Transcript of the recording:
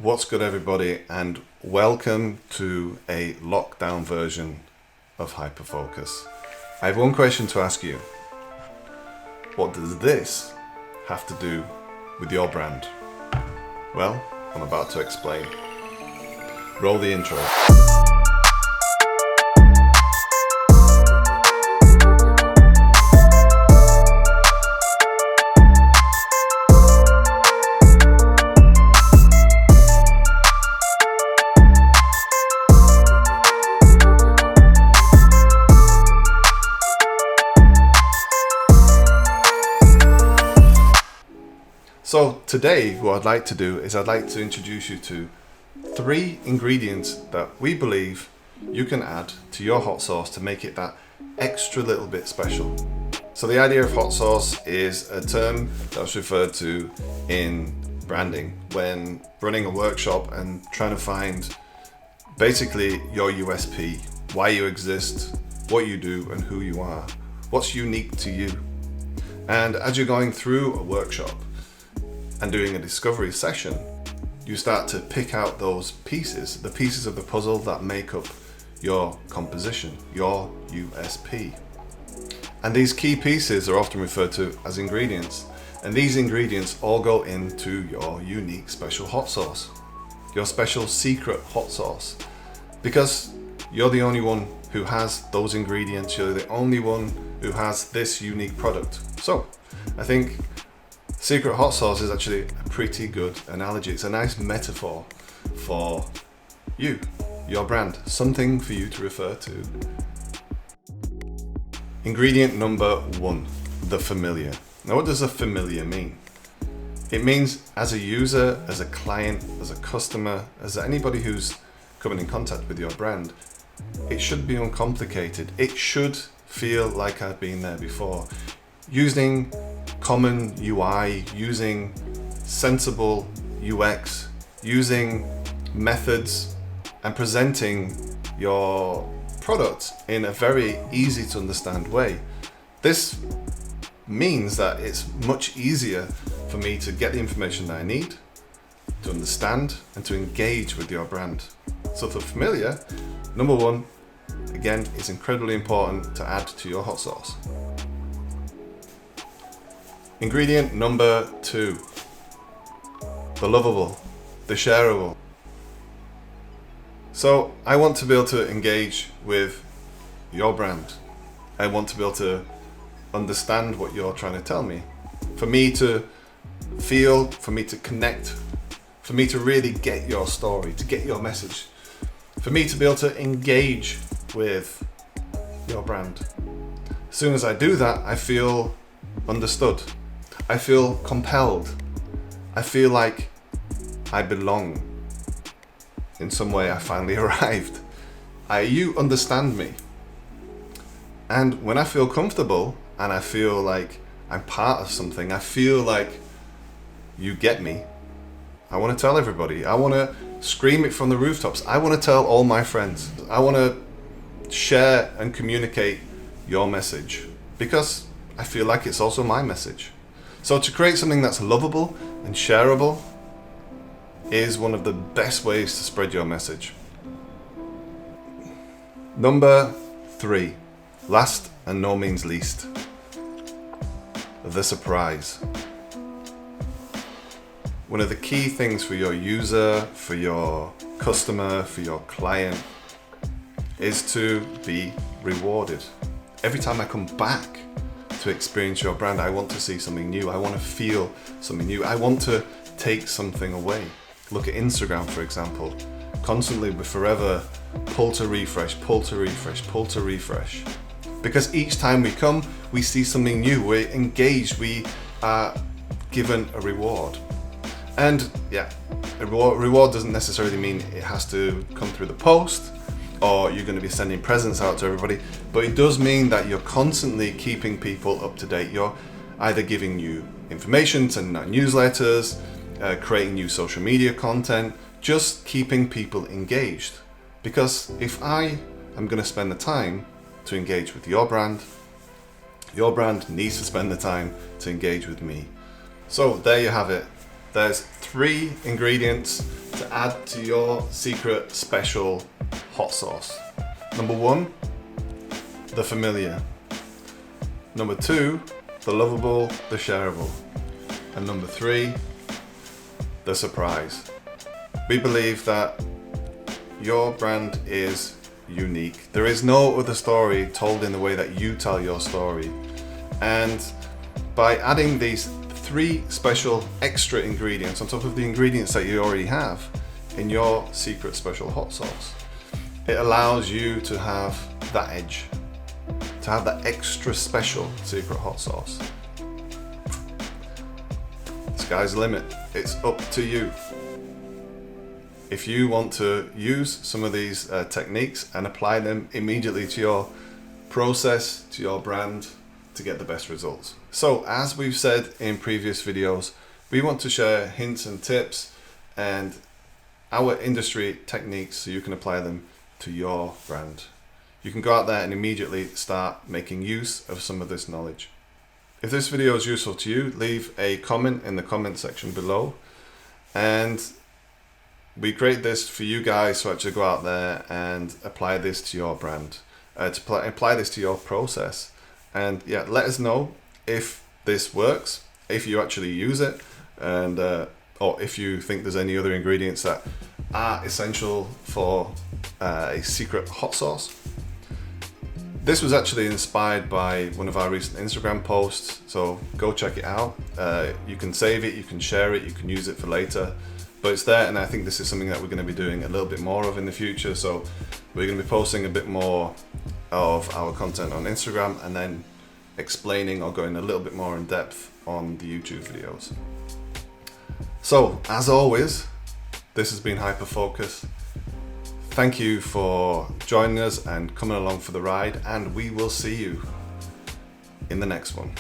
What's good, everybody, and welcome to a lockdown version of Hyperfocus. I have one question to ask you. What does this have to do with your brand? Well, I'm about to explain. Roll the intro. So today what I'd like to do is I'd like to introduce you to 3 ingredients that we believe you can add to your hot sauce to make it that extra little bit special. So the idea of hot sauce is a term that was referred to in branding when running a workshop and trying to find basically your USP, why you exist, what you do and who you are, what's unique to you. And as you're going through a workshop and doing a discovery session, you start to pick out those pieces, the pieces of the puzzle that make up your composition, your USP. And these key pieces are often referred to as ingredients. And these ingredients all go into your unique special hot sauce, your special secret hot sauce. Because you're the only one who has those ingredients, you're the only one who has this unique product. So I think secret hot sauce is actually a pretty good analogy. It's a nice metaphor for you, your brand, something for you to refer to. Ingredient number 1, the familiar. Now, what does a familiar mean? It means as a user, as a client, as a customer, as anybody who's coming in contact with your brand, it should be uncomplicated. It should feel like I've been there before. Using common UI, using sensible UX, using methods and presenting your product in a very easy to understand way. This means that it's much easier for me to get the information that I need, to understand and to engage with your brand. So for familiar, number 1, again, is incredibly important to add to your hot sauce. Ingredient number 2, the lovable, the shareable. So I want to be able to engage with your brand. I want to be able to understand what you're trying to tell me. For me to feel, for me to connect, for me to really get your story, to get your message, for me to be able to engage with your brand. As soon as I do that, I feel understood. I feel compelled. I feel like I belong. In some way, I finally arrived. You understand me. And when I feel comfortable and I feel like I'm part of something, I feel like you get me, I want to tell everybody. I want to scream it from the rooftops. I want to tell all my friends. I want to share and communicate your message because I feel like it's also my message. So to create something that's lovable and shareable is one of the best ways to spread your message. Number 3, last and no means least, the surprise. One of the key things for your user, for your customer, for your client is to be rewarded. Every time I come back to experience your brand, I want to see something new. I want to feel something new. I want to take something away. Look at Instagram, for example. Constantly, we're forever pull to refresh, pull to refresh, pull to refresh. Because each time we come, we see something new. We're engaged. We are given a reward. And yeah, a reward doesn't necessarily mean it has to come through the post or you're going to be sending presents out to everybody, but it does mean that you're constantly keeping people up to date. You're either giving new information, sending out newsletters, creating new social media content, just keeping people engaged. Because if I am going to spend the time to engage with your brand needs to spend the time to engage with me. So there you have it. There's 3 ingredients to to add to your secret special hot sauce. Number 1, the familiar. Number 2, the lovable, the shareable. And number 3, the surprise. We believe that your brand is unique. There is no other story told in the way that you tell your story. And by adding these 3 special extra ingredients on top of the ingredients that you already have in your secret special hot sauce, it allows you to have that edge, to have that extra special secret hot sauce. Sky's the limit. It's up to you. If you want to use some of these techniques and apply them immediately to your process, to your brand, to get the best results. So as we've said in previous videos, we want to share hints and tips and our industry techniques so you can apply them to your brand. You can go out there and immediately start making use of some of this knowledge. If this video is useful to you, leave a comment in the comment section below. And we create this for you guys to actually go out there and apply this to your brand, to apply this to your process. And yeah, let us know if this works, if you actually use it, and or if you think there's any other ingredients that are essential for a secret hot sauce. This was actually inspired by one of our recent Instagram posts, so go check it out. You can save it, you can share it, you can use it for later, but it's there, and I think this is something that we're going to be doing a little bit more of in the future. So we're going to be posting a bit more of our content on Instagram and then explaining or going a little bit more in depth on the YouTube videos. So as always, this has been Hyper Focus. Thank you for joining us and coming along for the ride, and we will see you in the next one.